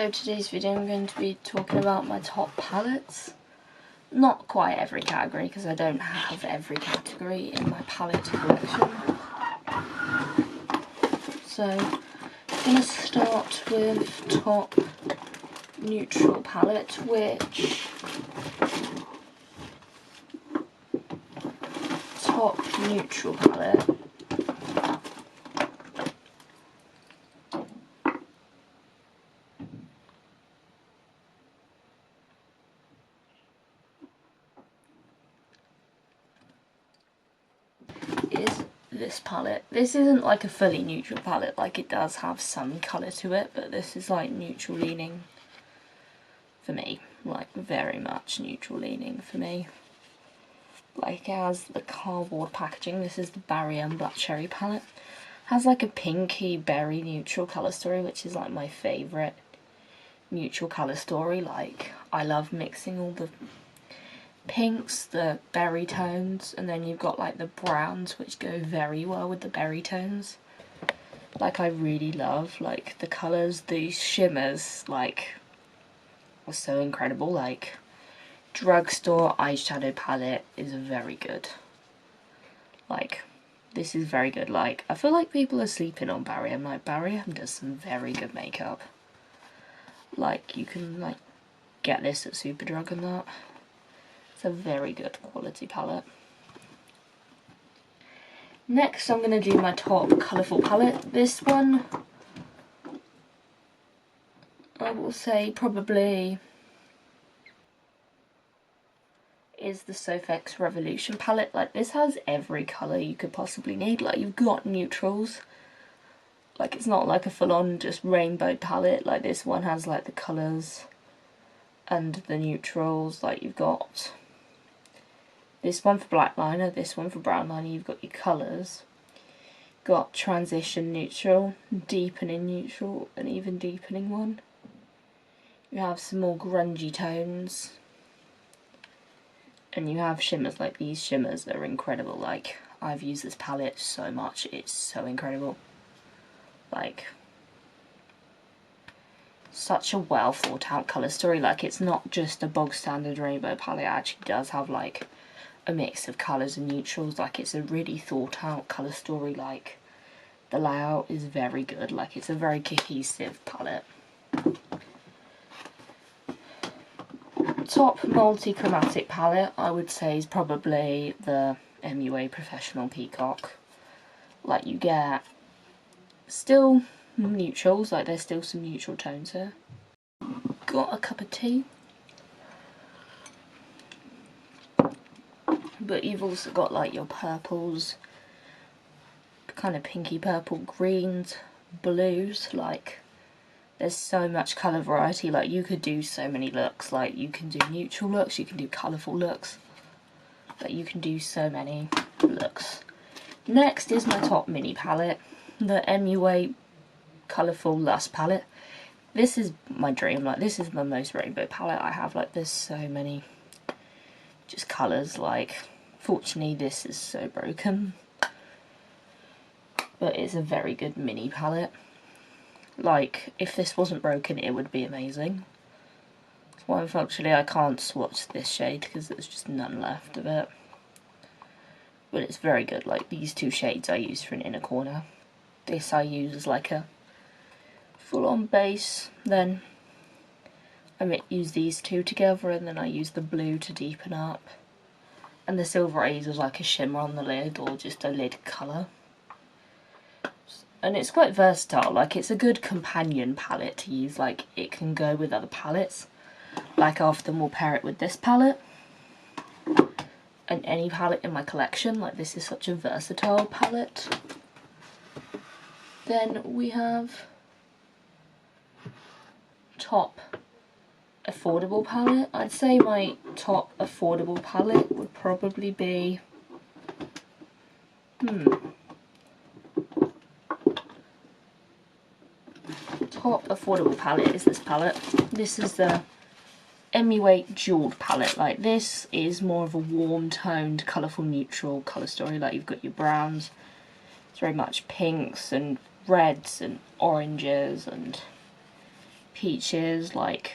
So today's video I'm going to be talking about my top palettes. Not quite every category because I don't have every category in my palette collection. So I'm going to start with top neutral palette, which is this palette. This isn't like a fully neutral palette, like it does have some colour to it, but this is like neutral leaning for me, like very much neutral leaning for me. Like it has the cardboard packaging. This is the Berry and Black Cherry palette. Has like a pinky berry neutral colour story, which is like my favourite neutral colour story. Like I love mixing all the pinks, the berry tones, and then you've got like the browns which go very well with the berry tones. Like I really love like the colours, these shimmers like are so incredible. Like drugstore eyeshadow palette is very good. Like this is very good. Like I feel like people are sleeping on Barry. I'm like, Barry does some very good makeup. Like you can like get this at Superdrug and that. It's a very good quality palette. Next I'm going to do my top colourful palette. This one I will say probably is the Sofx Revolution palette. Like this has every colour you could possibly need. Like you've got neutrals. Like it's not like a full-on just rainbow palette. Like this one has like the colours and the neutrals. Like you've got this one for black liner, this one for brown liner, you've got your colours. Got transition neutral, deepening neutral, and even deepening one. You have some more grungy tones. And you have shimmers. Like these shimmers are incredible. Like I've used this palette so much, it's so incredible. Like such a well thought out colour story. Like it's not just a bog standard rainbow palette, it actually does have like a mix of colours and neutrals. Like it's a really thought out colour story. Like the layout is very good. Like it's a very cohesive palette. Top multi-chromatic palette I would say is probably the MUA Professional Peacock. Like you get still neutrals, like there's still some neutral tones here. Got a cup of tea. But you've also got like your purples, kind of pinky purple, greens, blues. Like there's so much colour variety. Like you could do so many looks. Like you can do neutral looks, you can do colourful looks. Like you can do so many looks. Next is my top mini palette, the MUA Colourful Lust palette. This is my dream. Like this is my most rainbow palette I have. Like there's so many just colours. Like fortunately this is so broken, but it's a very good mini palette. Like if this wasn't broken it would be amazing. That's why unfortunately I can't swatch this shade because there's just none left of it. But it's very good. Like these two shades I use for an inner corner. This I use as like a full-on base, then I use these two together, and then I use the blue to deepen up. And the Silver A's is like a shimmer on the lid, or just a lid colour. And it's quite versatile. Like it's a good companion palette to use. Like it can go with other palettes. Like I often will pair it with this palette and any palette in my collection. Like this is such a versatile palette. Then we have top affordable palette. I'd say my top affordable palette would probably be top affordable palette is this palette. This is the MUA Jeweled palette. Like this is more of a warm toned colourful neutral colour story. Like you've got your browns, it's very much pinks and reds and oranges and peaches, like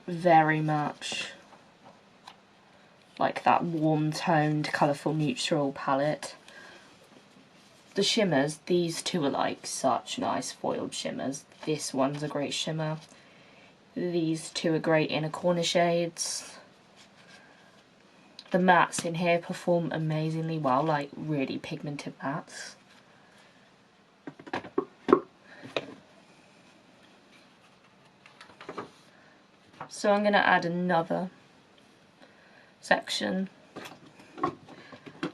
very much like that warm toned colourful neutral palette. The shimmers, these two are like such nice foiled shimmers. This one's a great shimmer. These two are great inner corner shades. The mattes in here perform amazingly well, like really pigmented mattes. So I'm going to add another section.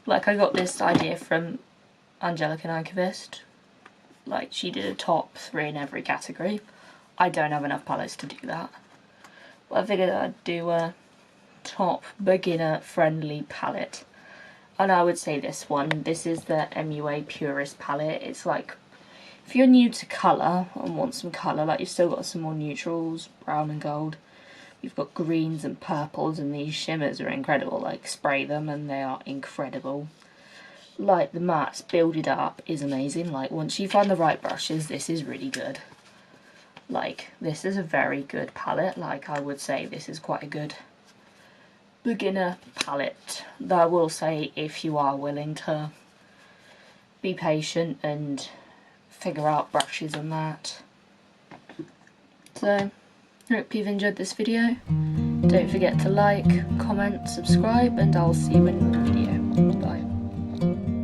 Like, I got this idea from Angelica Nyquist. Like, she did a top 3 in every category. I don't have enough palettes to do that. But I figured I'd do a top beginner friendly palette. And I would say this one. This is the MUA Purist palette. It's like, if you're new to colour and want some colour, like you've still got some more neutrals, brown and gold. You've got greens and purples, and these shimmers are incredible. Like, spray them and they are incredible. Like, the mattes builded up is amazing. Like, once you find the right brushes, this is really good. Like, this is a very good palette. Like, I would say this is quite a good beginner palette. Though I will say, if you are willing to be patient and figure out brushes and that. So, hope you've enjoyed this video. Don't forget to like, comment, subscribe, and I'll see you in the video. Bye.